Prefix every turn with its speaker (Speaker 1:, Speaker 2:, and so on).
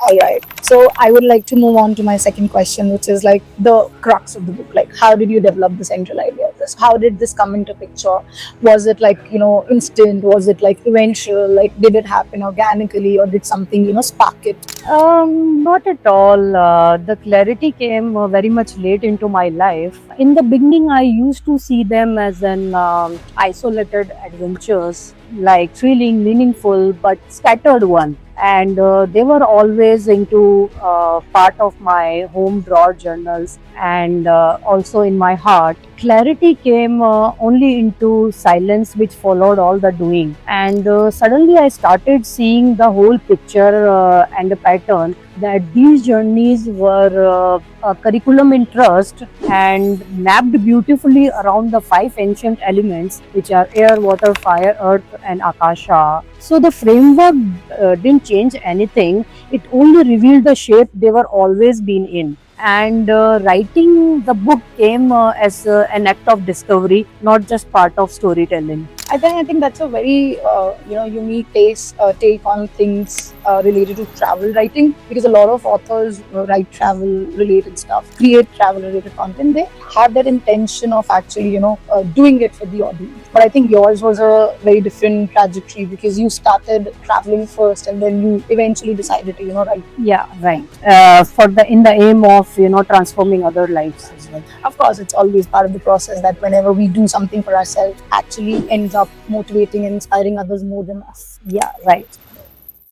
Speaker 1: All right. So I would like to move on to my second question, which is like the crux of the book. Like, how did you develop the central idea of this? How did this come into picture? Was it like, instant? Was it like eventual? Like, did it happen organically, or did something, spark it?
Speaker 2: Not at all. The clarity came very much late into my life. In the beginning, I used to see them as an isolated adventures, like thrilling, meaningful, but scattered one. And they were always into part of my home drawer journals and also in my heart. Clarity came only into silence, which followed all the doing. And suddenly, I started seeing the whole picture and a pattern that these journeys were a curriculum in trust and mapped beautifully around the five ancient elements, which are air, water, fire, earth, and akasha. So the framework didn't change anything, it only revealed the shape they were always been in. And writing the book came as an act of discovery, not just part of storytelling.
Speaker 1: I think that's a very unique take on things related to travel writing, because a lot of authors write travel related stuff, create travel related content. They have that intention of actually doing it for the audience. But I think yours was a very different trajectory, because you started traveling first and then you eventually decided to write.
Speaker 2: Yeah, right. For the in the aim of transforming other lives as well.
Speaker 1: Of course, it's always part of the process that whenever we do something for ourselves, actually ends up motivating and inspiring others more than us.
Speaker 2: Yeah, right.